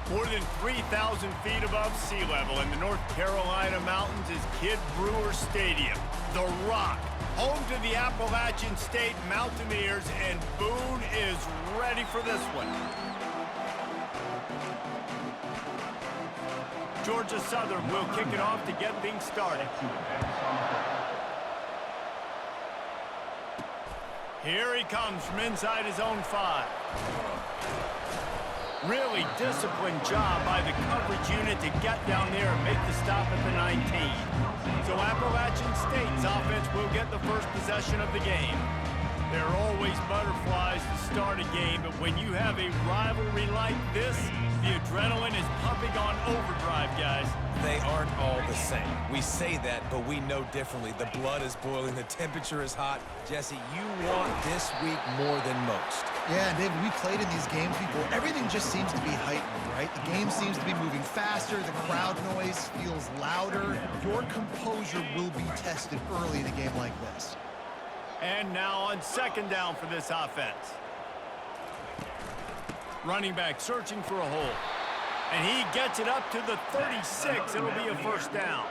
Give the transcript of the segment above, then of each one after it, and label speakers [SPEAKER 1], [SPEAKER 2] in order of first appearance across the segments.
[SPEAKER 1] More than 3,000 feet above sea level in the North Carolina mountains is Kid Brewer Stadium, the Rock, home to the Appalachian State Mountaineers, and Boone is ready for this one. Georgia Southern will kick it off to get things started. Here he comes from inside his own 5. Really disciplined job by the coverage unit to get down there and make the stop at the 19. So Appalachian State's offense will get the first possession of the game. There are always butterflies to start a game, but when you have a rivalry like this, the adrenaline is pumping on overdrive, guys.
[SPEAKER 2] They aren't all the same. We say that, but we know differently. The blood is boiling, the temperature is hot. Jesse, you want this week more than most.
[SPEAKER 3] Yeah, David, we played in these games before. Everything just seems to be heightened, right? The game seems to be moving faster. The crowd noise feels louder. Your composure will be tested early in a game like this.
[SPEAKER 1] And now on second down for this offense. Running back searching for a hole. And he gets it up to the 36. It'll be a first down.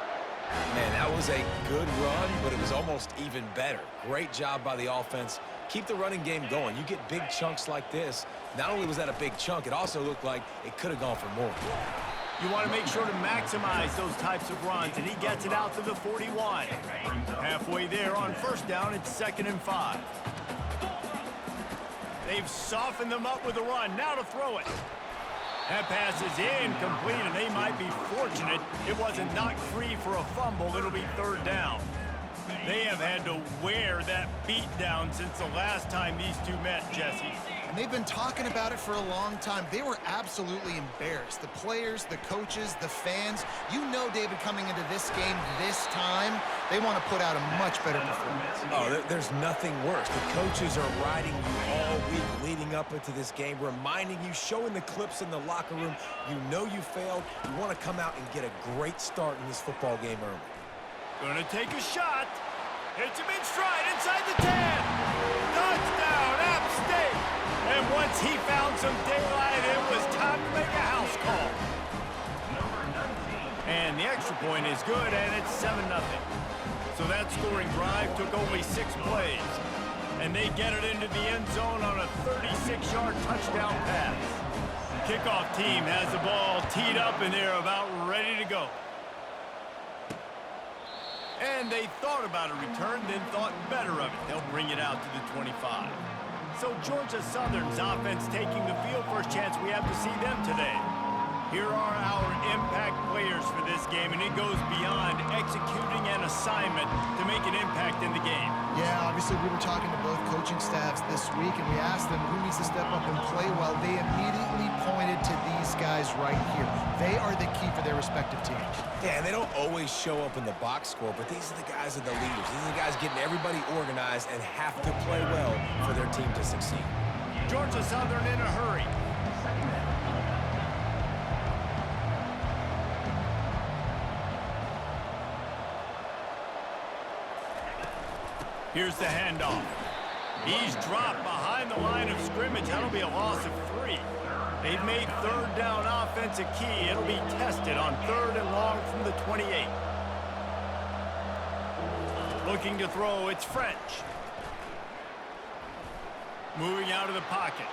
[SPEAKER 2] Man, that was a good run, but it was almost even better. Great job by the offense. Keep the running game going. You get big chunks like this. Not only was that a big chunk, it also looked like it could have gone for more.
[SPEAKER 1] You want to make sure to maximize those types of runs, and he gets it out to the 41. Halfway there on first down, it's 2nd and 5. They've softened them up with a run. Now to throw it. That pass is incomplete, and they might be fortunate it wasn't knocked free for a fumble. It'll be 3rd down. They have had to wear that beat down since the last time these two met, Jesse.
[SPEAKER 3] And they've been talking about it for a long time. They were absolutely embarrassed. The players, the coaches, the fans. You know, David, coming into this game this time, they want to put out a much better performance.
[SPEAKER 2] Oh, there's nothing worse. The coaches are riding you all week leading up into this game, reminding you, showing the clips in the locker room. You know you failed. You want to come out and get a great start in this football game early.
[SPEAKER 1] Gonna take a shot. Hits him in stride inside the 10. Touchdown, App State. And once he found some daylight, it was time to make a house call. And the extra point is good, and it's 7-0. So that scoring drive took only 6 plays. And they get it into the end zone on a 36-yard touchdown pass. Kickoff team has the ball teed up, and they're about ready to go. And they thought about a return, then thought better of it. They'll bring it out to the 25. So Georgia Southern's offense taking the field. First chance we have to see them today. Here are our impact players for this game, and it goes beyond executing an assignment to make an impact in the game.
[SPEAKER 3] Yeah, obviously we were talking to both coaching staffs this week, and we asked them who needs to step up and play well. They immediately pointed to these guys right here. They are the key for their respective teams.
[SPEAKER 2] Yeah, and they don't always show up in the box score, but these are the guys that are the leaders. These are the guys getting everybody organized and have to play well for their team to succeed.
[SPEAKER 1] Georgia Southern in a hurry. Here's the handoff. He's dropped behind the line of scrimmage. That'll be a loss of 3. They've made 3rd down offense a key. It'll be tested on 3rd and long from the 28. Looking to throw, it's French. Moving out of the pocket.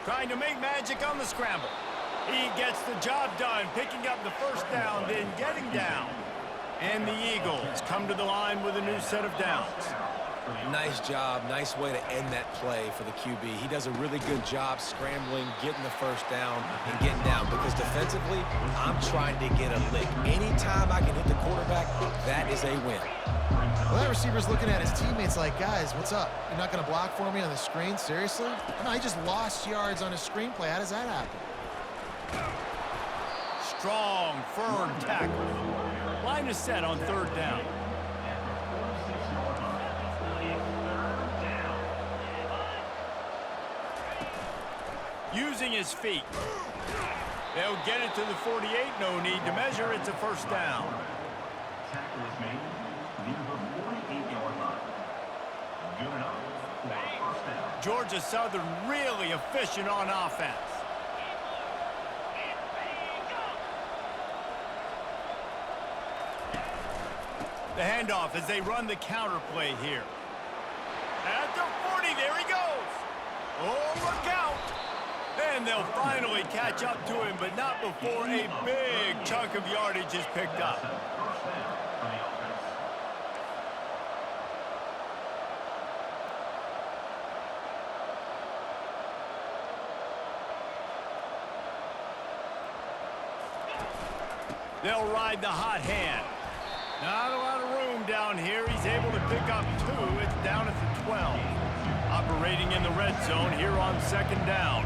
[SPEAKER 1] Trying to make magic on the scramble. He gets the job done, picking up the first down, then getting down. And the Eagles come to the line with a new set of downs.
[SPEAKER 2] Nice job. Nice way to end that play for the QB. He does a really good job scrambling, getting the first down, and getting down. Because defensively, I'm trying to get a lick. Anytime I can hit the quarterback, that is a win.
[SPEAKER 3] Well, that receiver's looking at his teammates like, guys, what's up? You're not going to block for me on the screen? Seriously? No, he just lost yards on a screenplay. How does that happen?
[SPEAKER 1] Strong, firm tackle. Line is set on 3rd down. Using his feet. They'll get it to the 48. No need to measure. It's a first down.
[SPEAKER 4] Tackle is made near the 48-yard line. Good enough for a first down.
[SPEAKER 1] Georgia Southern really efficient on offense. The handoff as they run the counter play here. At the 40, there he goes. Oh, look out. And they'll finally catch up to him, but not before a big chunk of yardage is picked up. They'll ride the hot hand. Not a lot of room down here. He's able to pick up 2. It's down at the 12. Operating in the red zone here on 2nd down.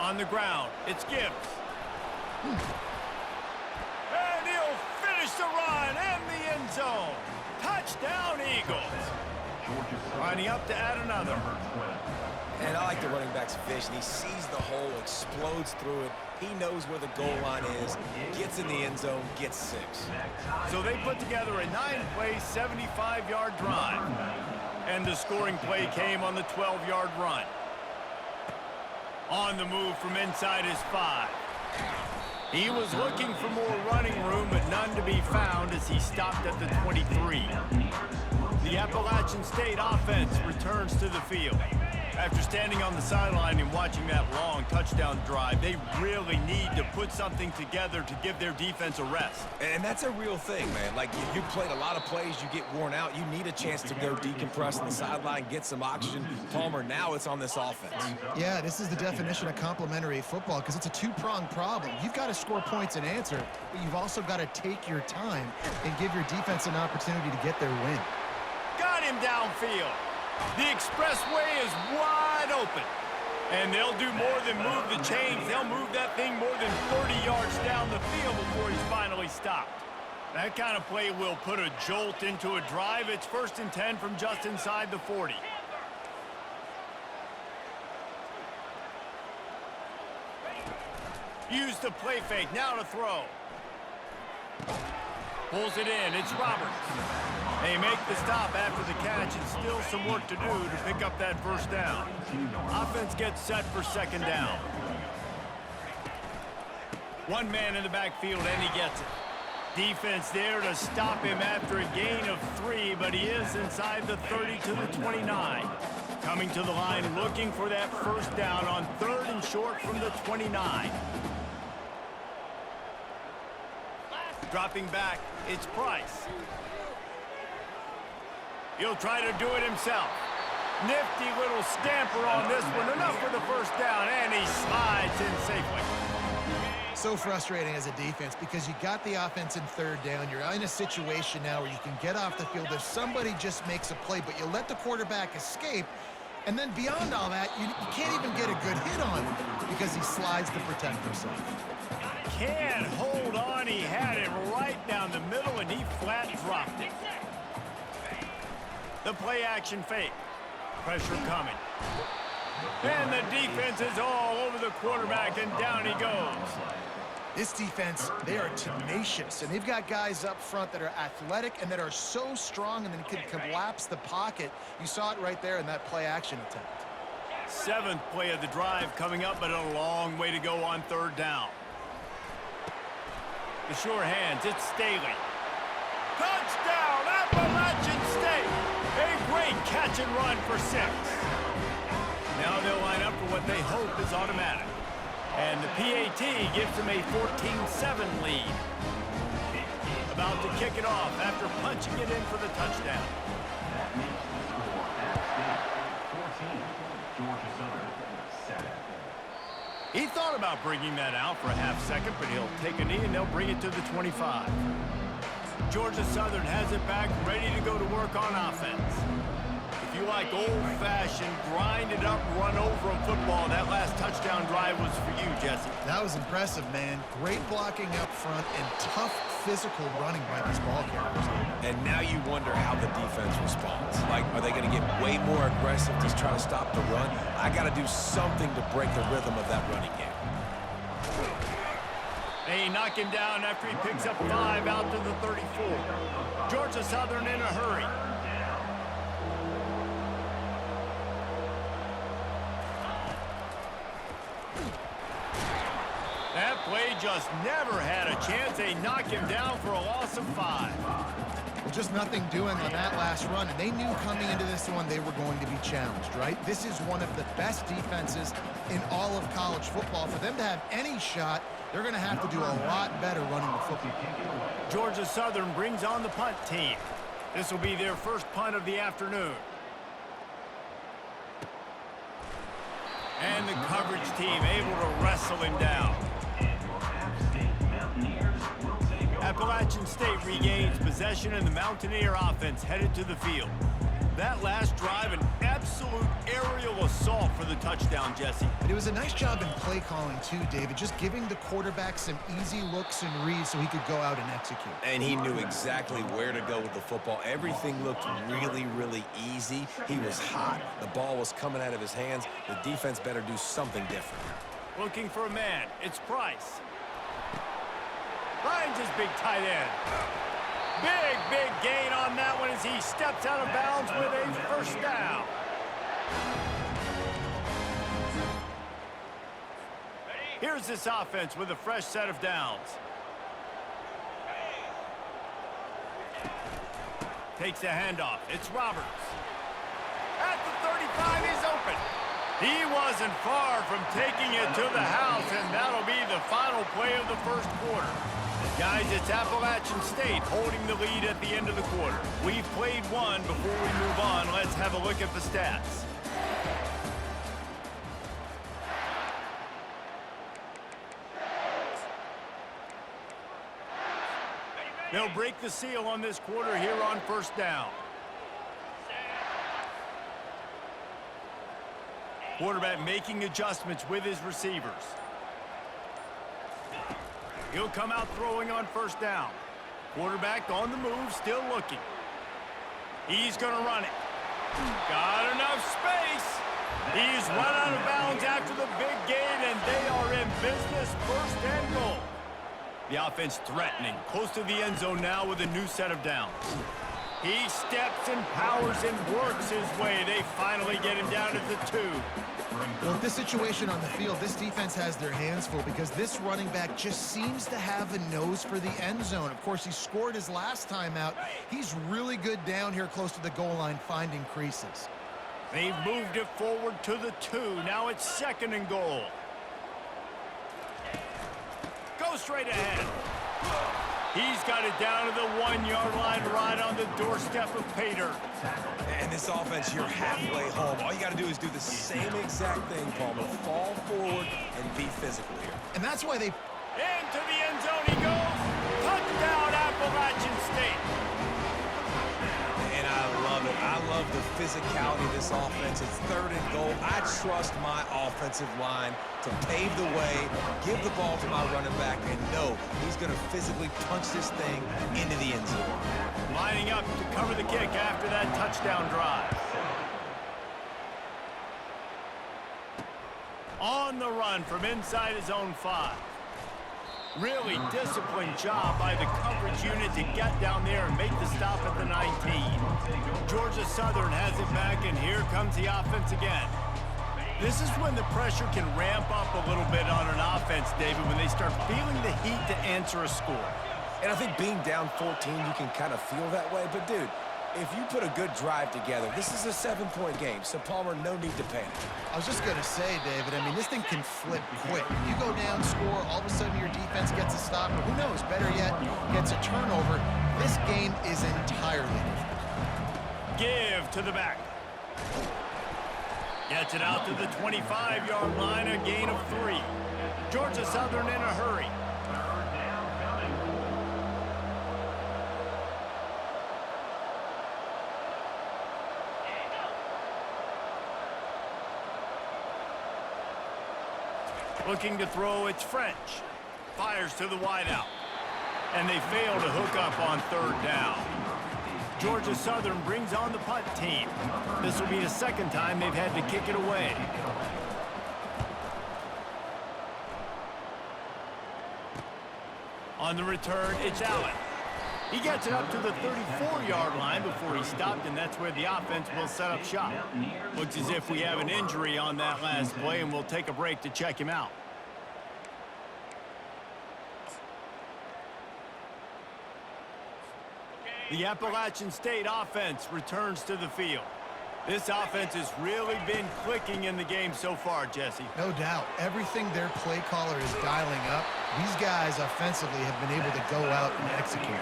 [SPEAKER 1] On the ground, it's Gibbs. And he'll finish the run and the end zone. Touchdown, Eagles. Lining up to add another.
[SPEAKER 2] And I like the running back's vision. He sees the hole, explodes through it. He knows where the goal line is, gets in the end zone, gets 6.
[SPEAKER 1] So they put together a 9-play, 75-yard drive. And the scoring play came on the 12-yard run. On the move from inside his 5. He was looking for more running room, but none to be found as he stopped at the 23. The Appalachian State offense returns to the field. After standing on the sideline and watching that long touchdown drive, they really need to put something together to give their defense a rest.
[SPEAKER 2] And that's a real thing, man. Like, you played a lot of plays, you get worn out, you need a chance to go decompress on the sideline, get some oxygen. Palmer, now it's on this offense.
[SPEAKER 3] Yeah, this is the definition of complementary football because it's a two-pronged problem. You've got to score points and answer, but you've also got to take your time and give your defense an opportunity to get their win.
[SPEAKER 1] Got him downfield. The expressway is wide open. And they'll do more than move the chains. They'll move that thing more than 30 yards down the field before he's finally stopped. That kind of play will put a jolt into a drive. It's 1st and 10 from just inside the 40. Use the play fake. Now to throw. Pulls it in. It's Roberts. They make the stop after the catch, and still some work to do to pick up that 1st down. Offense gets set for 2nd down. One man in the backfield, and he gets it. Defense there to stop him after a gain of 3, but he is inside the 30 to the 29. Coming to the line, looking for that 1st down on 3rd and short from the 29. Dropping back, it's Price. He'll try to do it himself. Nifty little scamper on this one. Enough for the 1st down, and he slides in safely.
[SPEAKER 3] So frustrating as a defense because you got the offense in 3rd down. You're in a situation now where you can get off the field if somebody just makes a play, but you let the quarterback escape, and then beyond all that, you can't even get a good hit on him because he slides to protect himself.
[SPEAKER 1] Can't hold on. He had it right down the middle, and he flat dropped it. The play action fake. Pressure coming. And the defense is all over the quarterback, and down he goes.
[SPEAKER 3] This defense, they are tenacious, and they've got guys up front that are athletic and that are so strong and then can collapse the pocket. You saw it right there in that play action attempt.
[SPEAKER 1] 7th play of the drive coming up, but a long way to go on 3rd down. The sure hands, it's Staley. Touchdown, Appalachian State! A great catch and run for 6. Now they'll line up for what they hope is automatic. And the PAT gives them a 14-7 lead. About to kick it off after punching it in for the touchdown.
[SPEAKER 4] That makes the score App State 14, Georgia Southern 7.
[SPEAKER 1] He thought about bringing that out for a half second, but he'll take a knee and they'll bring it to the 25. Georgia Southern has it back, ready to go to work on offense. If you like old-fashioned, grind-it-up, run-over football, that last touchdown drive was for you, Jesse.
[SPEAKER 3] That was impressive, man. Great blocking up front and tough physical running by these ball carriers.
[SPEAKER 2] And now you wonder how the defense responds. Like, are they going to get way more aggressive to try to stop the run? I got to do something to break the rhythm of that running game.
[SPEAKER 1] They knock him down after he picks up 5 out to the 34. Georgia Southern in a hurry. play just never had a chance. They knock him down for a loss of 5.
[SPEAKER 3] Well, just nothing doing on that last run, and they knew coming into this one they were going to be challenged, right? This is one of the best defenses in all of college football. For them to have any shot, they're going to have to do a lot better running the football.
[SPEAKER 1] Georgia Southern brings on the punt team. This will be their first punt of the afternoon. And the coverage team able to wrestle him down. Appalachian State regains possession, and the Mountaineer offense headed to the field. That last drive, an absolute aerial assault for the touchdown, Jesse.
[SPEAKER 3] It was a nice job in play calling too, David, just giving the quarterback some easy looks and reads so he could go out and execute.
[SPEAKER 2] And he knew exactly where to go with the football. Everything looked really, really easy. He was hot. The ball was coming out of his hands. The defense better do something different.
[SPEAKER 1] Looking for a man. It's Price. Finds his big tight end. Big gain on that one as he steps out of bounds with a first down. Here's this offense with a fresh set of downs. Takes the handoff. It's Roberts. At the 35, he's open. He wasn't far from taking it to the house, and that'll be the final play of the first quarter. Guys, it's Appalachian State holding the lead at the end of the quarter. We've played one. Before we move on, let's have a look at the stats. They'll break the seal on this quarter here on first down. Quarterback making adjustments with his receivers. He'll come out throwing on first down. Quarterback on the move, still looking. He's going to run it. Got enough space. He's run out of bounds after the big gain, and they are in business, first and goal. The offense threatening, close to the end zone now with a new set of downs. He steps and powers and works his way. They finally get him down at the 2.
[SPEAKER 3] Well, with this situation on the field, this defense has their hands full because this running back just seems to have a nose for the end zone. Of course, he scored his last time out. He's really good down here close to the goal line, finding creases.
[SPEAKER 1] They've moved it forward to the 2. Now it's second and goal. Go straight ahead. He's got it down to the 1-yard line right on the doorstep of Pater.
[SPEAKER 2] And this offense, you're halfway home. All you got to do is do the same exact thing, Palmer. Fall forward and be physical here.
[SPEAKER 3] And that's why they...
[SPEAKER 1] Into the end zone he goes. Touchdown, Appalachian State.
[SPEAKER 2] And I love it. I love the physicality of this offense. It's third and goal. I trust my offensive line to pave the way, give the ball to my running back, and know he's going to physically punch this thing into the end zone.
[SPEAKER 1] Lining up to cover the kick after that touchdown drive. On the run from inside his own 5. Really disciplined job by the coverage unit to get down there and make the stop at the 19. Georgia Southern has it back, and here comes the offense again. This is when the pressure can ramp up a little bit on an offense, David, when they start feeling the heat to answer a score.
[SPEAKER 2] And I think being down 14, you can kind of feel that way. But, dude, if you put a good drive together, this is a 7-point game. So, Palmer, no need to panic.
[SPEAKER 3] I was just going to say, David, I mean, this thing can flip quick. You go down, score, all of a sudden your defense gets a stop, or who knows, better yet, gets a turnover. This game is entirely different.
[SPEAKER 1] Give to the back. Gets it out to the 25-yard line, a gain of 3. Georgia Southern in a hurry. Looking to throw, it's French. Fires to the wideout. And they fail to hook up on third down. Georgia Southern brings on the punt team. This will be the second time they've had to kick it away. On the return, it's Allen. He gets it up to the 34-yard line before he stopped, and that's where the offense will set up shop. Looks as if we have an injury on that last play, and we'll take a break to check him out. The Appalachian State offense returns to the field. This offense has really been clicking in the game so far, Jesse.
[SPEAKER 3] No doubt. Everything their play caller is dialing up, these guys offensively have been able to go out and execute.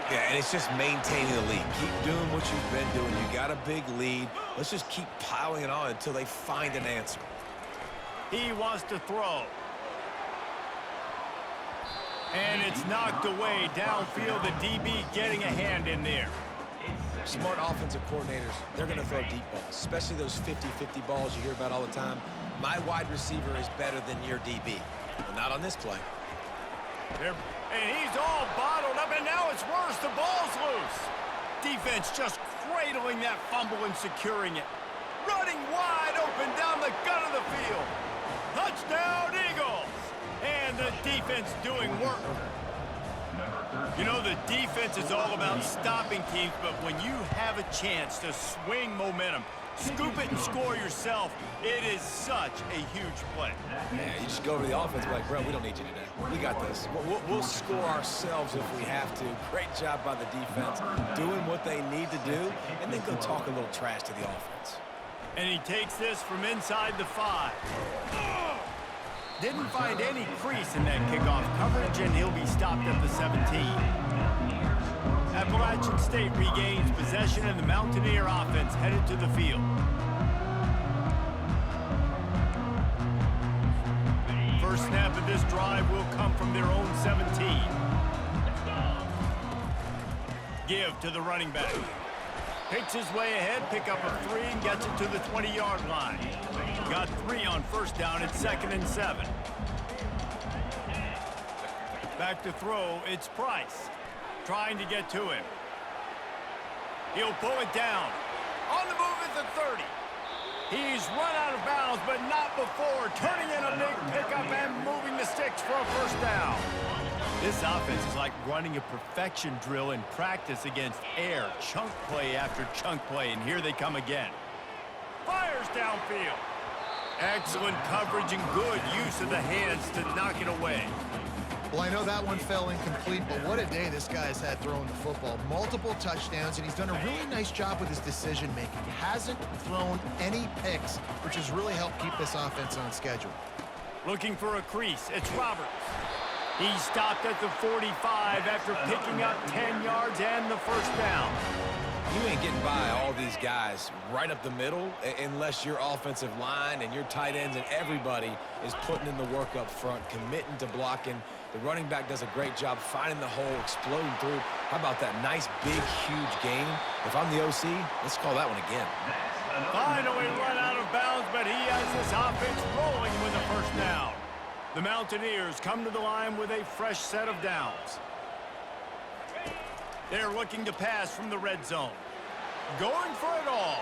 [SPEAKER 2] Yeah, and it's just maintaining the lead. Keep doing what you've been doing. You got a big lead. Let's just keep piling it on until they find an answer.
[SPEAKER 1] He wants to throw. And it's knocked away downfield. The DB getting a hand in there.
[SPEAKER 2] Smart offensive coordinators, they're going to throw deep balls, especially those 50-50 balls you hear about all the time. My wide receiver is better than your DB. Well, not on this play.
[SPEAKER 1] And he's all bottled up, and now it's worse. The ball's loose. Defense just cradling that fumble and securing it. Running wide open down the gut of the field. Touchdown, Eagles! And the defense doing work. You know, the defense is all about stopping teams, but when you have a chance to swing momentum, scoop it and score yourself, it is such a huge play.
[SPEAKER 2] Yeah, you just go over to the offense and be like, bro, we don't need you today. We got this. We'll score ourselves if we have to. Great job by the defense, doing what they need to do, and then go talk a little trash to the offense.
[SPEAKER 1] And he takes this from inside the 5. Didn't find any crease in that kickoff coverage, and he'll be stopped at the 17. Appalachian State regains possession, and the Mountaineer offense headed to the field. First snap of this drive will come from their own 17. Give to the running back. Picks his way ahead, pick up a 3, and gets it to the 20-yard line. Got 3 on first down at 2nd and 7. Back to throw, it's Price. Trying to get to him. He'll pull it down. On the move at the 30. He's run out of bounds, but not before. Turning in a big pickup and moving the sticks for a first down. This offense is like running a perfection drill in practice against air. Chunk play after chunk play, and here they come again. Fires downfield. Excellent coverage and good use of the hands to knock it away.
[SPEAKER 3] Well, I know that one fell incomplete, but what a day this guy's had throwing the football. Multiple touchdowns, and he's done a really nice job with his decision-making. Hasn't thrown any picks, which has really helped keep this offense on schedule.
[SPEAKER 1] Looking for a crease, it's Roberts. He stopped at the 45 after picking up 10 yards and the first down.
[SPEAKER 2] You ain't getting by all these guys right up the middle unless your offensive line and your tight ends and everybody is putting in the work up front, committing to blocking. The running back does a great job finding the hole, exploding through. How about that nice, big, huge gain? If I'm the OC, let's call that one again.
[SPEAKER 1] Finally run out of bounds, but he has this offense rolling with a first down. The Mountaineers come to the line with a fresh set of downs. They're looking to pass from the red zone. Going for it all.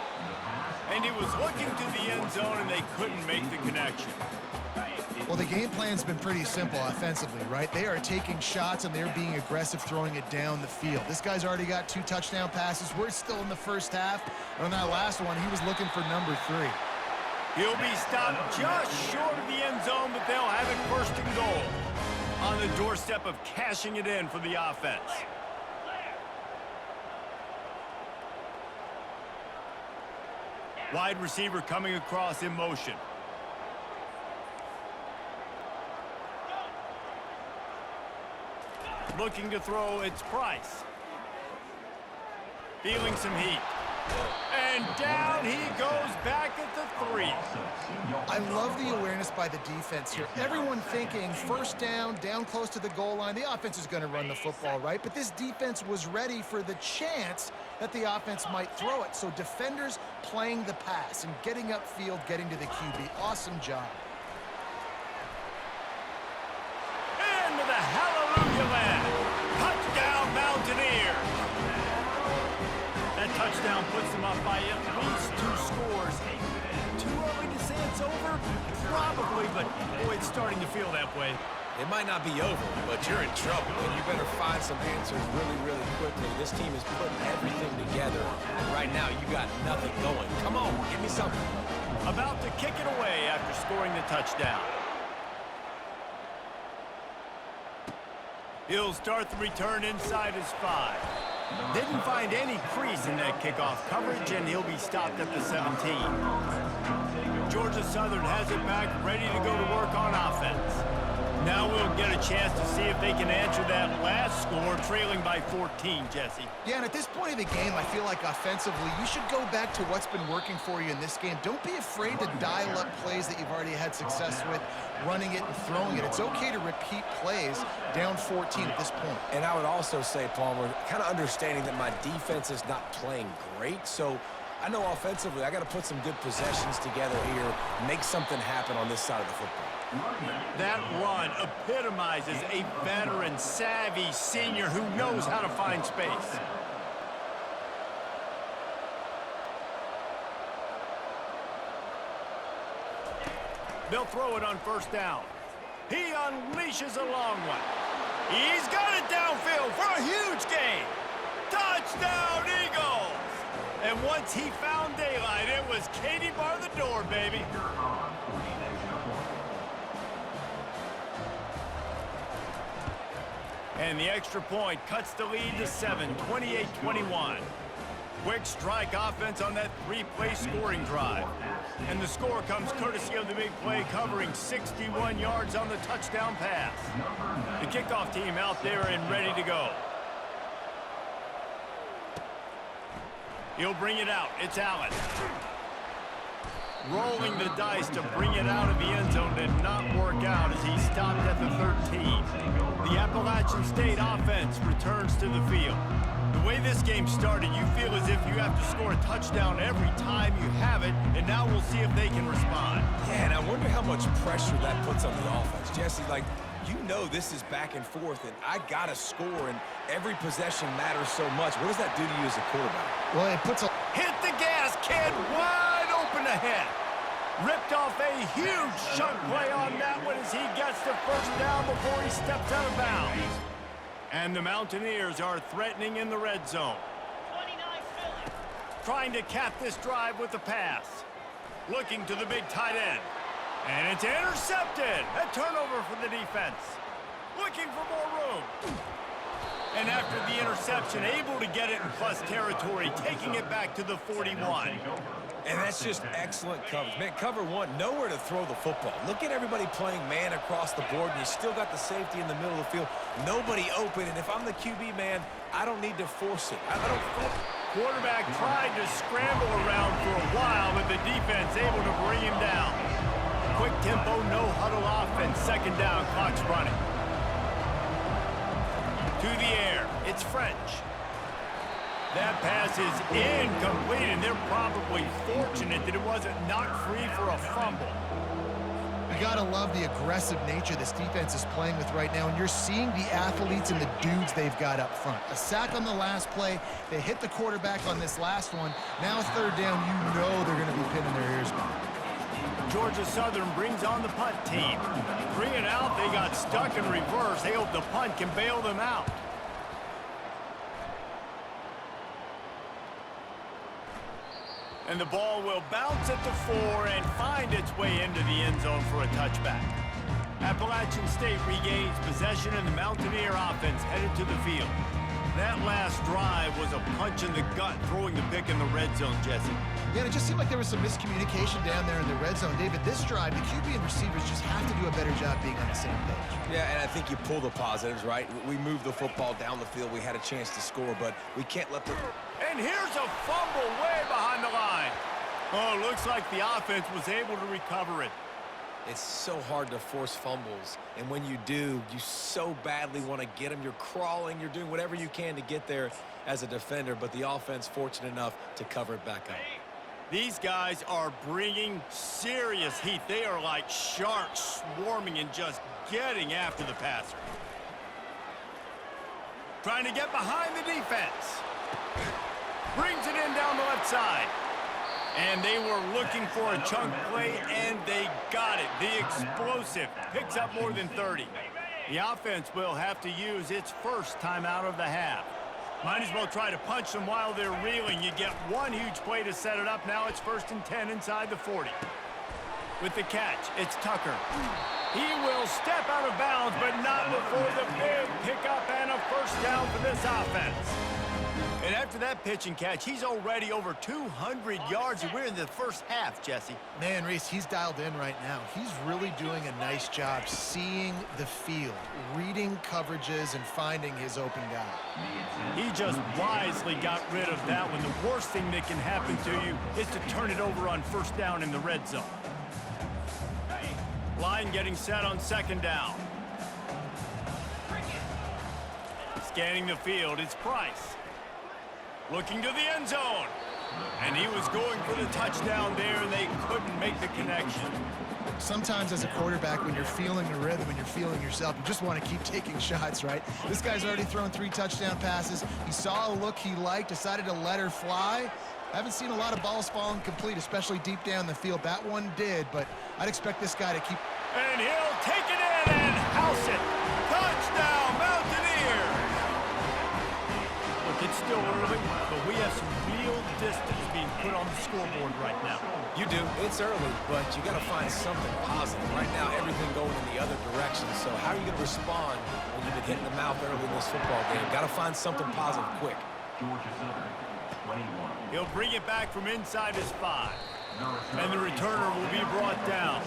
[SPEAKER 1] And he was looking to the end zone, and they couldn't make the connection.
[SPEAKER 3] Well, the game plan's been pretty simple offensively, right? They are taking shots, and they're being aggressive, throwing it down the field. This guy's already got 2 touchdown passes. We're still in the first half. And on that last one, he was looking for number 3.
[SPEAKER 1] He'll be stopped just short of the end zone, but they'll have it first and goal. On the doorstep of cashing it in for the offense. Wide receiver coming across in motion. Looking to throw, it's Price. Feeling some heat. And down he goes back at the 3.
[SPEAKER 3] I love the awareness by the defense here. Everyone thinking first down, down close to the goal line. The offense is going to run the football, right? But this defense was ready for the chance that the offense might throw it. So defenders playing the pass and getting upfield, getting to the QB. Awesome job.
[SPEAKER 1] Into the hallelujah land. Touchdown, Mountaineers. That touchdown puts them up by at least 2 scores. Too early to say it's over? Probably, but boy, it's starting to feel that way.
[SPEAKER 2] It might not be over, but you're in trouble, and you better find some answers really, really quickly. This team is putting everything together, and right now you got nothing going. Come on, give me something.
[SPEAKER 1] About to kick it away after scoring the touchdown. He'll start the return inside his 5. Didn't find any crease in that kickoff coverage, and he'll be stopped at the 17. Georgia Southern has it back, ready to go to work on offense. Now we'll get a chance to see if they can answer that last score, trailing by 14, Jesse.
[SPEAKER 3] Yeah, and at this point of the game, I feel like offensively, you should go back to what's been working for you in this game. Don't be afraid to dial up plays that you've already had success with, running it and throwing it. It's okay to repeat plays down 14 at this point.
[SPEAKER 2] And I would also say, Palmer, kind of understanding that my defense is not playing great, so I know offensively I got to put some good possessions together here, make something happen on this side of the football.
[SPEAKER 1] That run epitomizes a veteran, savvy senior who knows how to find space. They'll throw it on first down. He unleashes a long one. He's got it downfield for a huge gain. Touchdown, Eagles! And once he found daylight, it was Katie bar the door, baby. And the extra point cuts the lead to 7, 28-21. Quick strike offense on that three-play scoring drive. And the score comes courtesy of the big play, covering 61 yards on the touchdown pass. The kickoff team out there and ready to go. He'll bring it out. It's Allen. Rolling the dice to bring it out of the end zone did not work out as he stopped at the 13. The Appalachian State offense returns to the field. The way this game started, you feel as if you have to score a touchdown every time you have it, and now we'll see if they can respond.
[SPEAKER 2] Yeah, and I wonder how much pressure that puts on the offense. Jesse, like, you know this is back and forth, and I got to score, and every possession matters so much. What does that do to you as a quarterback?
[SPEAKER 3] Well, it puts a...
[SPEAKER 1] Hit the gas, kid, wide open ahead. Ripped off a huge chunk play on that one as he gets the first down before he steps out of bounds. And the Mountaineers are threatening in the red zone. Trying to cap this drive with the pass. Looking to the big tight end. And it's intercepted. A turnover for the defense. Looking for more room. And after the interception, able to get it in plus territory, taking it back to the 41.
[SPEAKER 2] And that's just excellent coverage. Man, cover one, nowhere to throw the football. Look at everybody playing man across the board, and you still got the safety in the middle of the field. Nobody open, and if I'm the QB, man, I don't need to force it. I don't force it.
[SPEAKER 1] Quarterback tried to scramble around for a while, but the defense able to bring him down. Quick tempo, no huddle offense, second down, clock's running. To the air, it's French. That pass is incomplete, and they're probably fortunate that it wasn't knocked free for a fumble.
[SPEAKER 3] You got to love the aggressive nature this defense is playing with right now, and you're seeing the athletes and the dudes they've got up front. A sack on the last play. They hit the quarterback on this last one. Now third down, you know they're going to be pinning their ears back.
[SPEAKER 1] Georgia Southern brings on the punt team. 3 and out, they got stuck in reverse. They hope the punt can bail them out. And the ball will bounce at the 4 and find its way into the end zone for a touchback. Appalachian State regains possession, and the Mountaineer offense headed to the field. That last drive was a punch in the gut, throwing the pick in the red zone, Jesse.
[SPEAKER 3] Yeah, and it just seemed like there was some miscommunication down there in the red zone. David, this drive, the QB and receivers just have to do a better job being on the same page.
[SPEAKER 2] Yeah, and I think you pull the positives, right? We moved the football down the field. We had a chance to score, but we can't let the...
[SPEAKER 1] And here's a fumble way behind the line. Oh, looks like the offense was able to recover it.
[SPEAKER 2] It's so hard to force fumbles, and when you do, you so badly want to get them. You're crawling, you're doing whatever you can to get there as a defender, but the offense fortunate enough to cover it back up.
[SPEAKER 1] These guys are bringing serious heat. They are like sharks swarming and just getting after the passer. Trying to get behind the defense. Brings it in down the left side. And they were looking for a chunk play, and they got it. The explosive picks up more than 30. The offense will have to use its first timeout of the half. Might as well try to punch them while they're reeling. You get one huge play to set it up. Now it's 1st and 10 inside the 40. With the catch, it's Tucker. He will step out of bounds, but not before the big pickup and a first down for this offense. And after that pitch and catch, he's already over 200 yards, and we're in the first half, Jesse.
[SPEAKER 3] Man, Reese, he's dialed in right now. He's really doing a nice job seeing the field, reading coverages, and finding his open guy.
[SPEAKER 1] He just wisely got rid of that one. The worst thing that can happen to you is to turn it over on first down in the red zone. Line getting set on second down. Scanning the field, it's Price. Looking to the end zone. And he was going for the touchdown there, and they couldn't make the connection.
[SPEAKER 3] Sometimes as a quarterback, when you're feeling the rhythm and you're feeling yourself, you just want to keep taking shots, right? This guy's already thrown 3 touchdown passes. He saw a look he liked, decided to let her fly. I haven't seen a lot of balls falling complete, especially deep down the field. That one did, but I'd expect this guy to keep...
[SPEAKER 1] And he'll take it in and house it. Touchdown, Mountaineers! Look, it's still early, but we have some real distance being put on the scoreboard right now.
[SPEAKER 2] You do. It's early, but you got to find something positive. Right now, everything going in the other direction. So how are you going to respond when you've been hitting the mouth early in this football game? Got to find something positive quick.
[SPEAKER 1] He'll bring it back from inside his 5. And the returner will be brought down.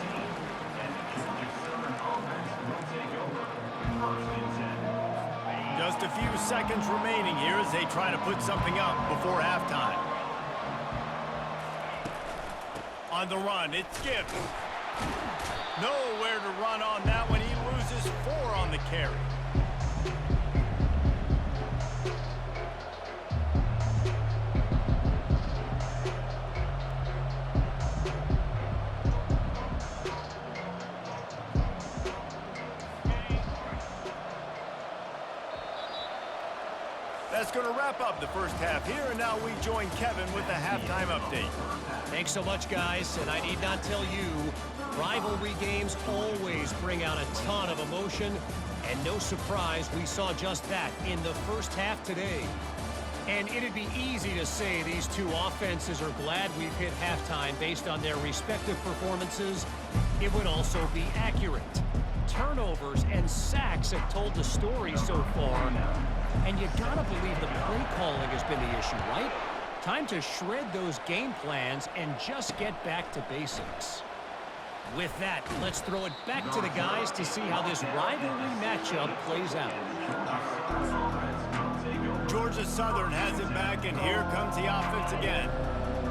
[SPEAKER 1] Just a few seconds remaining here as they try to put something up before halftime. On the run, it's Gibbs. Nowhere to run on that one. He loses 4 on the carry. That's going to wrap up the first half here, and now we join Kevin with the halftime update.
[SPEAKER 5] Thanks so much, guys, and I need not tell you, rivalry games always bring out a ton of emotion, and no surprise, we saw just that in the first half today. And it'd be easy to say these two offenses are glad we've hit halftime based on their respective performances. It would also be accurate. Turnovers and sacks have told the story so far. And you gotta believe the play calling has been the issue, right? Time to shred those game plans and just get back to basics. With that, let's throw it back to the guys to see how this rivalry matchup plays out.
[SPEAKER 1] Georgia Southern has it back, and here comes the offense again.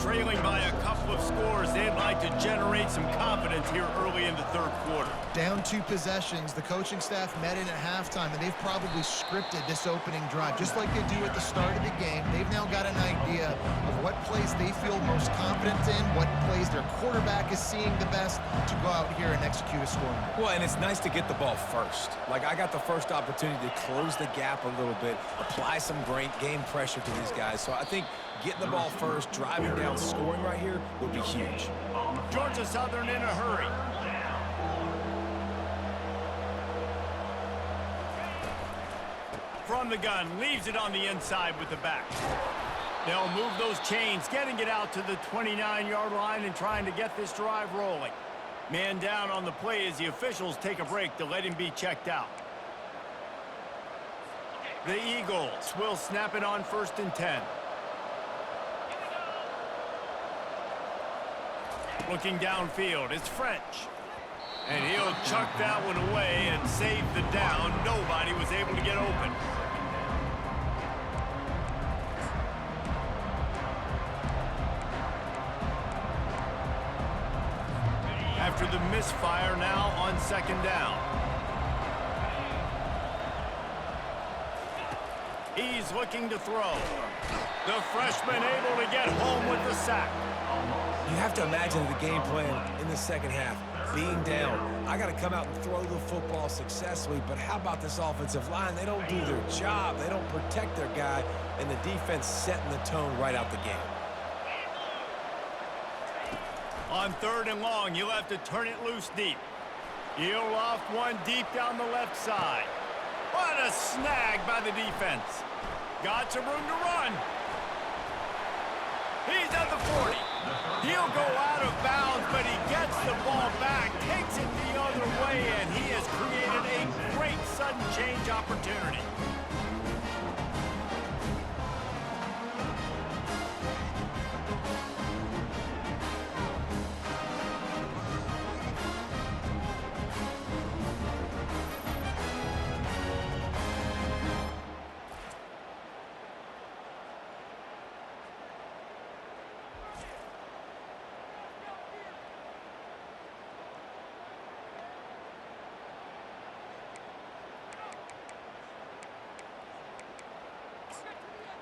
[SPEAKER 1] Trailing by a couple of scores, they'd like to generate some confidence here early in the third quarter.
[SPEAKER 3] Down 2 possessions, the coaching staff met in at halftime, and they've probably scripted this opening drive. Just like they do at the start of the game, they've now got an idea of what plays they feel most confident in, what plays their quarterback is seeing the best to go out here and execute a scoring.
[SPEAKER 2] Well, and it's nice to get the ball first. Like, I got the first opportunity to close the gap a little bit, apply some great game pressure to these guys. So I think getting the ball first, driving down, scoring right here would be huge.
[SPEAKER 1] Georgia Southern in a hurry. From the gun, leaves it on the inside with the back. They'll move those chains, getting it out to the 29-yard line and trying to get this drive rolling. Man down on the play as the officials take a break to let him be checked out. The Eagles will snap it on 1st and 10. Looking downfield, it's French. And he'll chuck that one away and save the down. Nobody was able to get open. After the misfire, now on 2nd down. He's looking to throw. The freshman able to get home with the sack.
[SPEAKER 2] You have to imagine the game plan in the second half. Being down, I got to come out and throw the football successfully, but how about this offensive line? They don't do their job. They don't protect their guy, and the defense setting the tone right out the game.
[SPEAKER 1] On 3rd and long, you'll have to turn it loose deep. He'll loft one deep down the left side. What a snag by the defense. Got some room to run. He's at the 40. He'll go out of bounds, but he gets the ball back, takes it the other way, and he has created a great sudden change opportunity.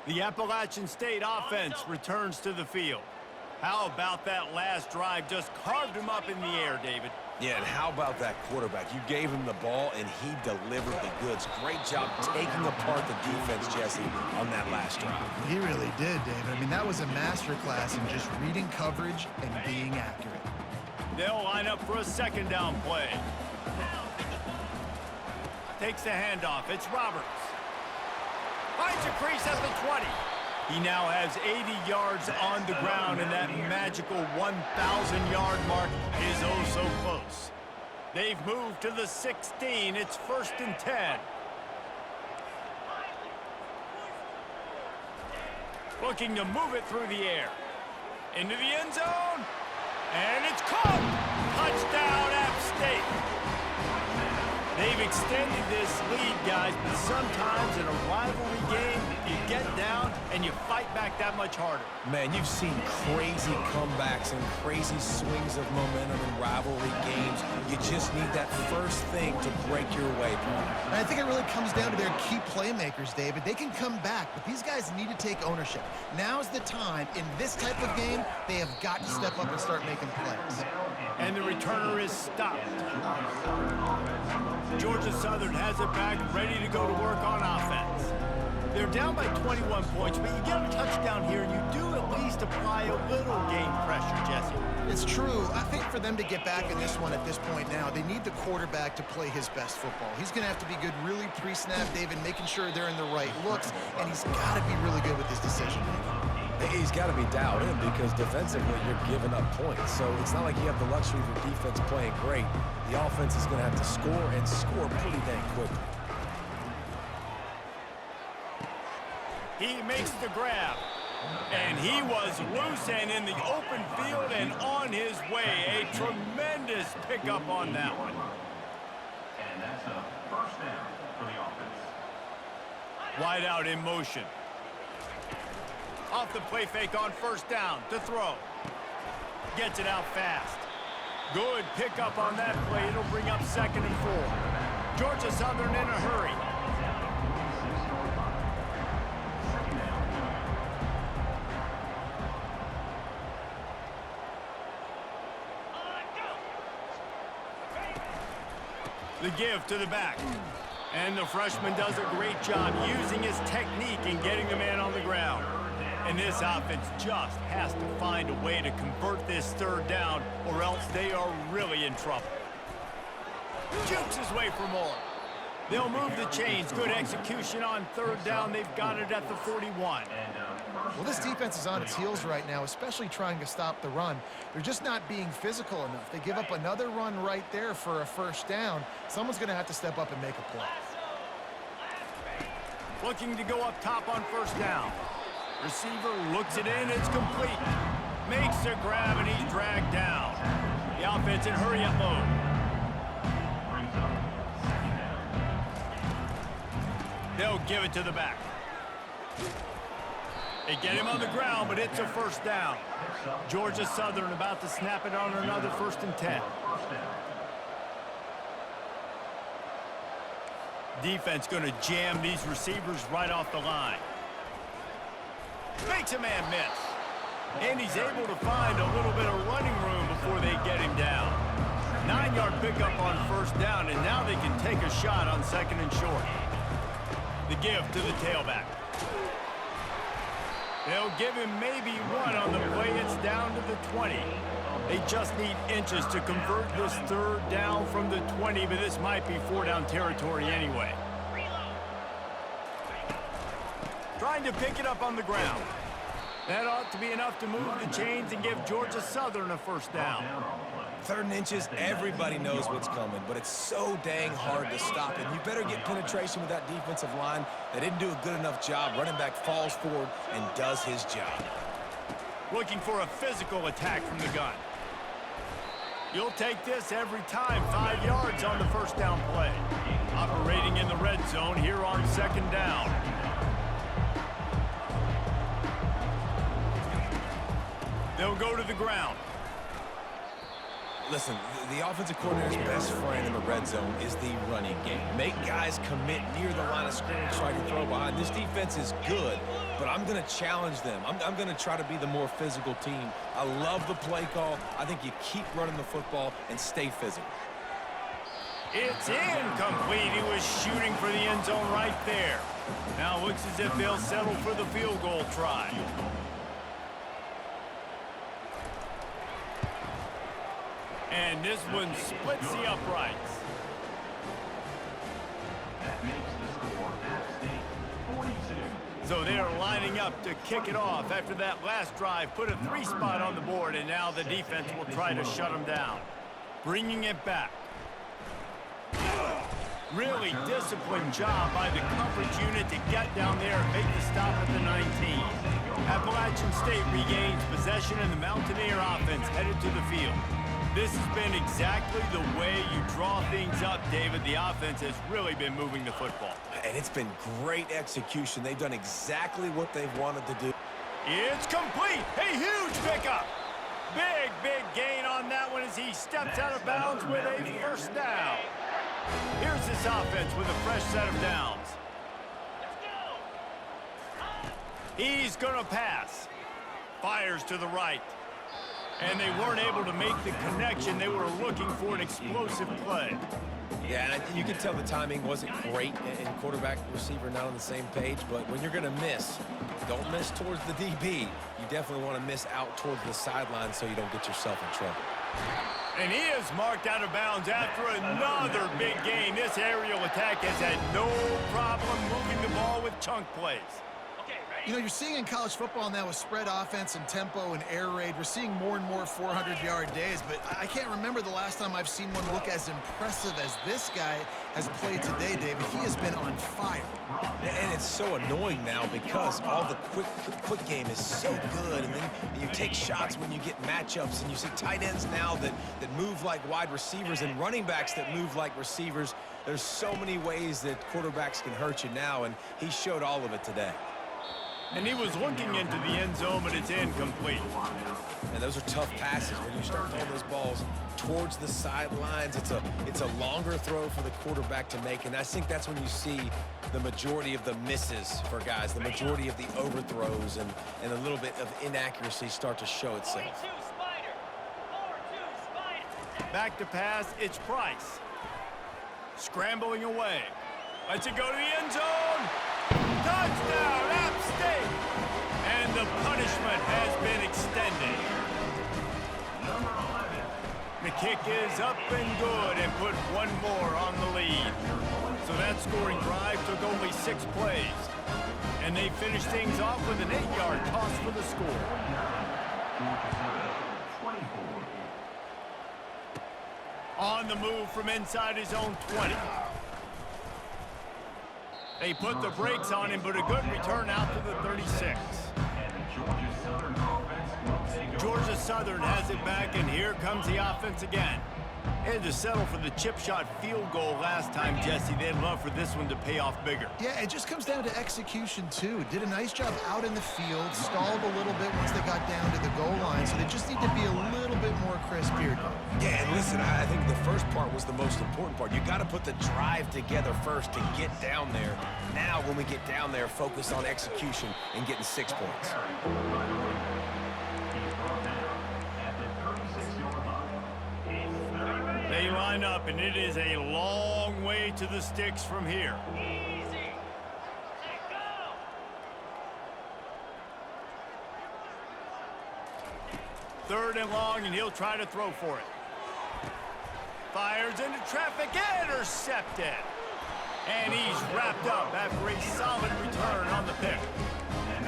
[SPEAKER 1] The Appalachian State offense returns to the field. How about that last drive? Just carved him up in the air, David.
[SPEAKER 2] Yeah, and how about that quarterback? You gave him the ball, and he delivered the goods. Great job taking apart the defense, Jesse, on that last drive.
[SPEAKER 3] He really did, David. I mean, that was a masterclass in just reading coverage and being accurate.
[SPEAKER 1] They'll line up for a second down play. Takes the handoff. It's Roberts. Finds a crease at the 20. He now has 80 yards on the ground, and that magical 1,000-yard mark is oh so close. They've moved to the 16. It's 1st and 10. Looking to move it through the air. Into the end zone. And it's caught. Touchdown, App State. They've extended this lead, guys, but sometimes in a rivalry game, you get down and you fight back that much harder.
[SPEAKER 2] Man, you've seen crazy comebacks and crazy swings of momentum in rivalry games. You just need that first thing to break your way, bro.
[SPEAKER 3] And I think it really comes down to their key playmakers, David. They can come back, but these guys need to take ownership. Now's the time. In this type of game, they have got to step up and start making plays.
[SPEAKER 1] And the returner is stopped. Georgia Southern has it back, ready to go to work on offense. They're down by 21 points, but you get a touchdown here, and you do at least apply a little game pressure, Jesse.
[SPEAKER 3] It's true. I think for them to get back in this one at this point now, they need the quarterback to play his best football. He's going to have to be good really pre-snap, David, making sure they're in the right looks, and he's got to be really good with his decision-making.
[SPEAKER 2] He's got to be dialed in because defensively you're giving up points. So it's not like you have the luxury of your defense playing great. The offense is going to have to score and score pretty dang quickly.
[SPEAKER 1] He makes the grab. And he was loose and in the open field and on his way. A tremendous pickup on that one.
[SPEAKER 4] And that's a first down for the offense.
[SPEAKER 1] Wide out in motion. Off the play fake on 1st down to throw. Gets it out fast. Good pickup on that play. It'll bring up 2nd and 4. Georgia Southern in a hurry. The give to the back. And the freshman does a great job using his technique and getting the man on the ground. And this offense just has to find a way to convert this 3rd down, or else they are really in trouble. Jukes his way for more. They'll move the chains. Good execution on 3rd down. They've got it at the 41.
[SPEAKER 3] Well, this defense is on its heels right now, especially trying to stop the run. They're just not being physical enough. They give up another run right there for a 1st down. Someone's going to have to step up and make a play.
[SPEAKER 1] Looking to go up top on 1st down. Receiver looks it in. It's complete. Makes a grab, and he's dragged down. The offense in hurry-up mode. They'll give it to the back. They get him on the ground, but it's a 1st down. Georgia Southern about to snap it on another 1st and 10. Defense going to jam these receivers right off the line. Makes a man miss. And he's able to find a little bit of running room before they get him down. 9-yard pickup on 1st down, and now they can take a shot on 2nd and short. The give to the tailback. They'll give him maybe one on the play. It's down to the 20. They just need inches to convert this 3rd down from the 20, but this might be 4-down territory anyway. Trying to pick it up on the ground. That ought to be enough to move the chains and give Georgia Southern a 1st down.
[SPEAKER 2] 3rd and inches, everybody knows what's coming, but it's so dang hard to stop it. You better get penetration with that defensive line. They didn't do a good enough job. Running back falls forward and does his job.
[SPEAKER 1] Looking for a physical attack from the gun. You'll take this every time. 5 yards on the 1st down play. Operating in the red zone here on 2nd down. They'll go to the ground.
[SPEAKER 2] Listen, the offensive coordinator's best friend in the red zone is the running game. Make guys commit near the line of scrimmage so I can throw behind. This defense is good, but I'm going to challenge them. I'm going to try to be the more physical team. I love the play call. I think you keep running the football and stay physical.
[SPEAKER 1] It's incomplete. He was shooting for the end zone right there. Now it looks as if they'll settle for the field goal try. And this one splits the uprights.
[SPEAKER 4] That makes the score App State 42.
[SPEAKER 1] So they are lining up to kick it off after that last drive. Put a 3-spot on the board, and now the defense will try to shut them down. Bringing it back. Really disciplined job by the coverage unit to get down there and make the stop at the 19. Appalachian State regains possession, and the Mountaineer offense headed to the field. This has been exactly the way you draw things up, David. The offense has really been moving the football.
[SPEAKER 2] And it's been great execution. They've done exactly what they've wanted to do.
[SPEAKER 1] It's complete. A huge pickup. Big gain on that one as he steps out of bounds with a first down. Here's this offense with a fresh set of downs. He's going to pass. Fires to the right. And they weren't able to make the connection. They were looking for an explosive play.
[SPEAKER 2] Yeah, and you can tell the timing wasn't great, and quarterback and receiver not on the same page, but when you're going to miss, don't miss towards the DB. You definitely want to miss out towards the sideline so you don't get yourself in trouble.
[SPEAKER 1] And he is marked out of bounds after another big gain. This aerial attack has had no problem moving the ball with chunk plays.
[SPEAKER 3] You know, you're seeing in college football now with spread offense and tempo and air raid, we're seeing more and more 400-yard days, but I can't remember the last time I've seen one look as impressive as this guy has played today, David. He has been on fire.
[SPEAKER 2] And it's so annoying now because all the quick game is so good, and then you take shots when you get matchups, and you see tight ends now that move like wide receivers and running backs that move like receivers. There's so many ways that quarterbacks can hurt you now, and he showed all of it today.
[SPEAKER 1] And he was looking into the end zone, but it's incomplete.
[SPEAKER 2] And those are tough passes when you start throwing those balls towards the sidelines. It's a longer throw for the quarterback to make, and I think that's when you see the majority of the misses for guys, the majority of the overthrows and a little bit of inaccuracy start to show itself.
[SPEAKER 1] Back to pass, it's Price. Scrambling away. Lets it go to the end zone. Touchdown, App State! And the punishment has been extended. The kick is up and good and put one more on the lead. So that scoring drive took only 6 plays. And they finished things off with an 8-yard toss for the score. On the move from inside his own 20. They put the brakes on him, but a good return out to the 36. Georgia Southern has it back, and here comes the offense again. Had to settle for the chip shot field goal last time, Jesse. They'd love for this one to pay off bigger.
[SPEAKER 3] Yeah, it just comes down to execution, too. Did a nice job out in the field, stalled a little bit once they got down to the goal line, so they just need to be a little bit more crisp here.
[SPEAKER 2] Yeah, and listen, I think the first part was the most important part. You got to put the drive together first to get down there. Now, when we get down there, focus on execution and getting 6 points.
[SPEAKER 1] They line up, and it is a long way to the sticks from here. Third and long, and he'll try to throw for it. Fires into traffic, intercepted. And he's wrapped up after a solid return on the pick.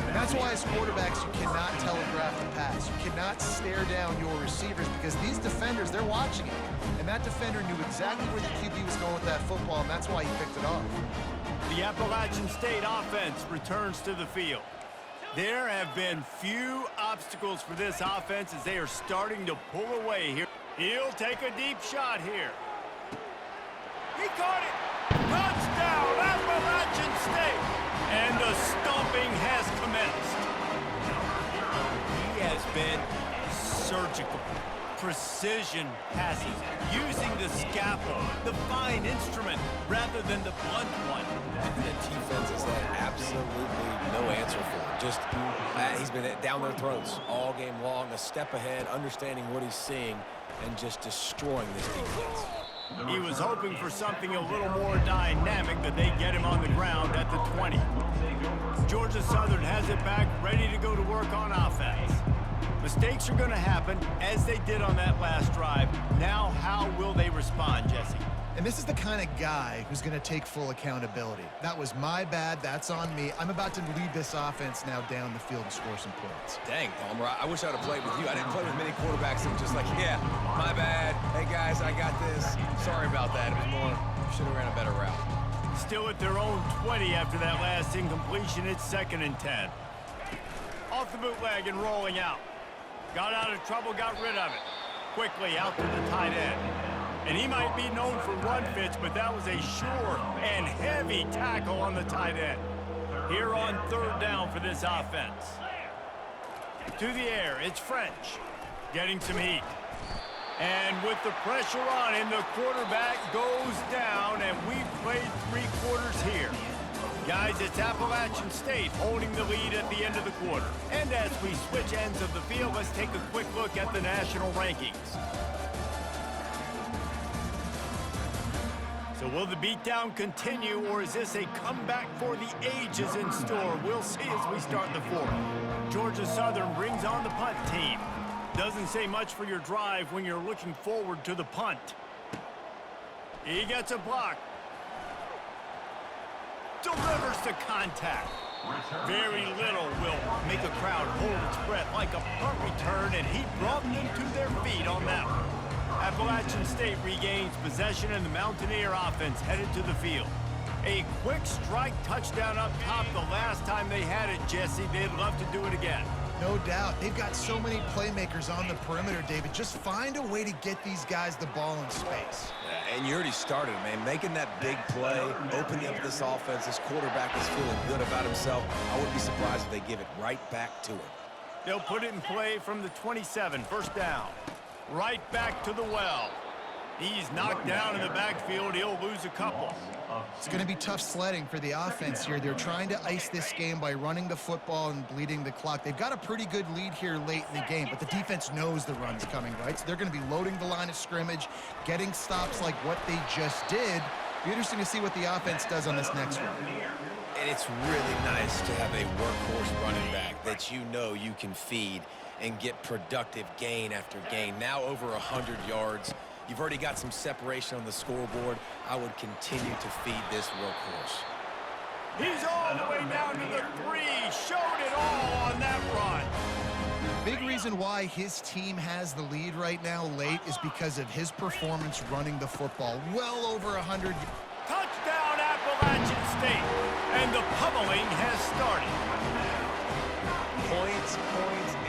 [SPEAKER 3] And that's why as quarterbacks, you cannot telegraph the pass. You cannot stare down your receivers because these defenders, they're watching it. And that defender knew exactly where the QB was going with that football, and that's why he picked it off.
[SPEAKER 1] The Appalachian State offense returns to the field. There have been few obstacles for this offense as they are starting to pull away here. He'll take a deep shot here. He caught it. Touchdown, Appalachian State. And the stomping has commenced. He has been surgical. precision passing, using the scalpel, the fine instrument, rather than the blunt one.
[SPEAKER 2] And the defense has had absolutely no answer for it. Just, he's been down their throats all game long, a step ahead, understanding what he's seeing, and just destroying this defense.
[SPEAKER 1] He was hoping for something a little more dynamic, but they get him on the ground at the 20. Georgia Southern has it back, ready to go to work on offense. Mistakes are going to happen, as they did on that last drive. Now, how will they respond, Jesse?
[SPEAKER 3] And this is the kind of guy who's going to take full accountability. That was my bad. That's on me. I'm about to lead this offense now down the field and score some points.
[SPEAKER 2] Dang, Palmer, I wish I would have played with you. I didn't play with many quarterbacks that were just like, yeah, my bad. Hey, guys, I got this. Sorry about that. It was more, should have ran a better route.
[SPEAKER 1] Still at their own 20 after that last incompletion. It's 2nd and 10. Off the bootleg and rolling out. Got out of trouble, got rid of it. Quickly out to the tight end. And he might be known for run fits, but that was a sure and heavy tackle on the tight end. Here on 3rd down for this offense. To the air, it's French. Getting some heat. And with the pressure on him, the quarterback goes down, and we've played 3 quarters here. Guys, it's Appalachian State holding the lead at the end of the quarter. And as we switch ends of the field, let's take a quick look at the national rankings. So will the beatdown continue, or is this a comeback for the ages in store? We'll see as we start the 4th. Georgia Southern brings on the punt team. Doesn't say much for your drive when you're looking forward to the punt. He gets a block. Delivers the contact. Very little will make a crowd hold its breath like a punt return, and he brought them to their feet on that one. Appalachian State regains possession, and the Mountaineer offense headed to the field. A quick strike touchdown up top the last time they had it, Jesse. They'd love to do it again.
[SPEAKER 3] No doubt. They've got so many playmakers on the perimeter, David. Just find a way to get these guys the ball in space.
[SPEAKER 2] And you already started, man. Making that big play, opening up this offense. This quarterback is feeling good about himself. I wouldn't be surprised if they give it right back to him.
[SPEAKER 1] They'll put it in play from the 27, 1st down. Right back to the well. He's knocked down in the backfield. He'll lose a couple.
[SPEAKER 3] It's going to be tough sledding for the offense here. They're trying to ice this game by running the football and bleeding the clock. They've got a pretty good lead here late in the game, but the defense knows the run's coming, right? So they're going to be loading the line of scrimmage, getting stops like what they just did. Be interesting to see what the offense does on this next one.
[SPEAKER 2] And it's really nice to have a workhorse running back that you know you can feed and get productive gain after gain. Now over 100 yards. You've already got some separation on the scoreboard. I would continue to feed this workhorse.
[SPEAKER 1] He's all the way down to the 3. Showed it all on that run.
[SPEAKER 3] Big reason why his team has the lead right now late is because of his performance running the football. Well over 100.
[SPEAKER 1] Touchdown, Appalachian State. And the pummeling has started.
[SPEAKER 2] Points,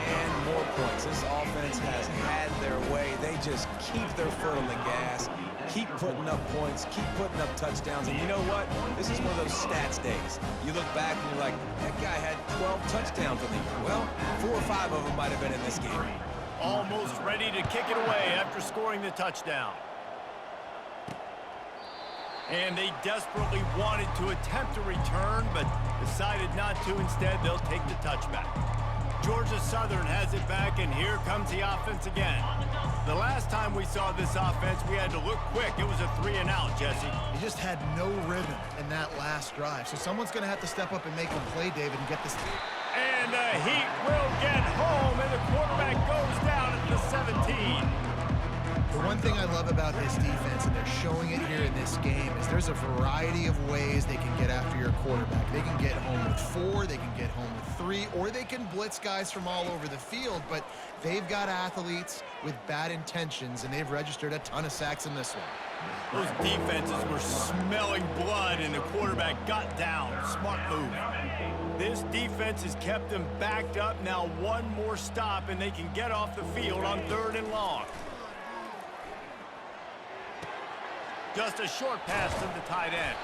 [SPEAKER 2] and more points. This offense has had their way. They just keep their foot on the gas, keep putting up points, keep putting up touchdowns. And you know what? This is one of those stats days. You look back and you're like, that guy had 12 touchdowns in the year. Well, 4 or 5 of them might have been in this game.
[SPEAKER 1] Almost ready to kick it away after scoring the touchdown. And they desperately wanted to attempt a return, but decided not to. Instead, they'll take the touchback. Georgia Southern has it back, and here comes the offense again. The last time we saw this offense, we had to look quick. It was a 3-and-out, Jesse.
[SPEAKER 3] He just had no rhythm in that last drive. So someone's going to have to step up and make a play, David, and get this.
[SPEAKER 1] And the Heat will get home, and the quarterback goes down at the 17.
[SPEAKER 3] The one thing I love about this defense, and they're showing it here in this game, is there's a variety of ways they can get after your quarterback. They can get home with 4, they can get home with 3, or they can blitz guys from all over the field, but they've got athletes with bad intentions, and they've registered a ton of sacks in this one.
[SPEAKER 1] Those defenses were smelling blood, and the quarterback got down. Smart move. This defense has kept them backed up. Now one more stop, and they can get off the field on 3rd and long. Just a short pass to the tight end.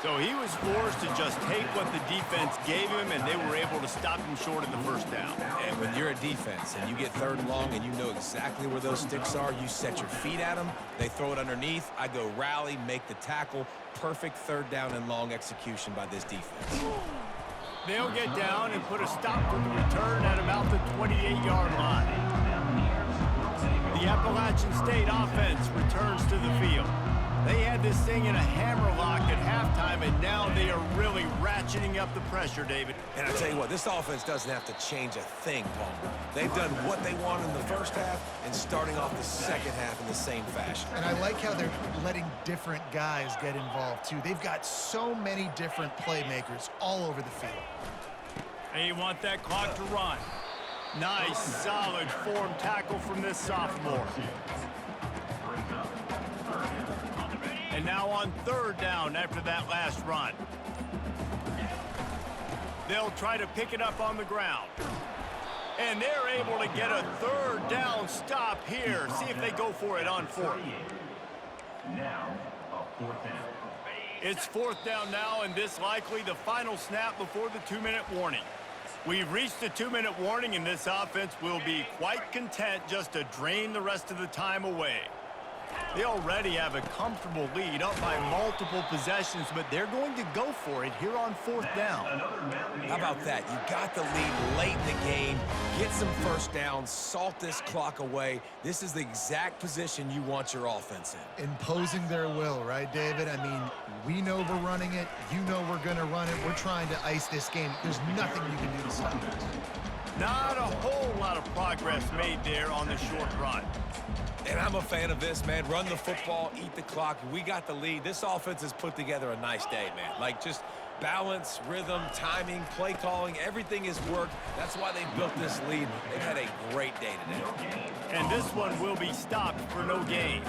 [SPEAKER 1] So he was forced to just take what the defense gave him, and they were able to stop him short of the first down.
[SPEAKER 2] And when you're a defense and you get 3rd and long and you know exactly where those sticks are, you set your feet at them, they throw it underneath, I go rally, make the tackle. Perfect 3rd down and long execution by this defense.
[SPEAKER 1] They'll get down and put a stop to the return at about the 28-yard line. The Appalachian State offense returns to the field. They had this thing in a hammerlock at halftime, and now they are really ratcheting up the pressure, David.
[SPEAKER 2] And I tell you what, this offense doesn't have to change a thing, Palmer. They've done what they wanted in the first half and starting off the second half in the same fashion.
[SPEAKER 3] And I like how they're letting different guys get involved, too. They've got so many different playmakers all over the field.
[SPEAKER 1] They want that clock to run. Nice, solid form tackle from this sophomore. And now on 3rd down after that last run. They'll try to pick it up on the ground. And they're able to get a 3rd down stop here. See if they go for it on 4th.
[SPEAKER 4] Now, a 4th down.
[SPEAKER 1] It's 4th down now, and this likely the final snap before the 2-minute warning. We've reached the 2-minute warning, and this offense will be quite content just to drain the rest of the time away. They already have a comfortable lead up by multiple possessions, but they're going to go for it here on 4th down.
[SPEAKER 2] How about that? You got the lead late in the game. Get some 1st downs, salt this clock away. This is the exact position you want your offense in.
[SPEAKER 3] Imposing their will, right, David? I mean, we know we're running it. You know we're going to run it. We're trying to ice this game. There's nothing you can do to stop it.
[SPEAKER 1] Not a whole lot of progress made there on the short run.
[SPEAKER 2] And I'm a fan of this, man. Run the football, eat the clock. We got the lead. This offense has put together a nice day, man. Like, just balance, rhythm, timing, play calling, everything has worked. That's why they built this lead. They've had a great day today.
[SPEAKER 1] And this one will be stopped for no gain.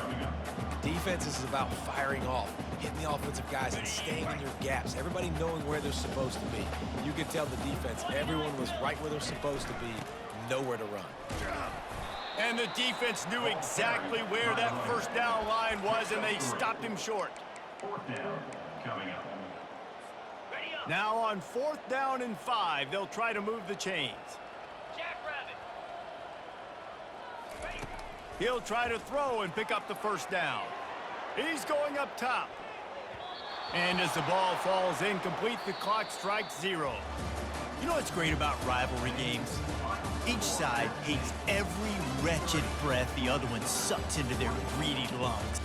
[SPEAKER 2] Defense is about firing off, hitting the offensive guys and staying in your gaps. Everybody knowing where they're supposed to be. You could tell the defense, everyone was right where they're supposed to be, nowhere to run.
[SPEAKER 1] And the defense knew exactly where that 1st down line was, and they stopped him short.
[SPEAKER 4] 4th down coming up.
[SPEAKER 1] Now on 4th down and 5, they'll try to move the chains. He'll try to throw and pick up the 1st down. He's going up top. And as the ball falls incomplete, the clock strikes 0. You know what's great about rivalry games? Each side hates every wretched breath the other one sucks into their greedy lungs.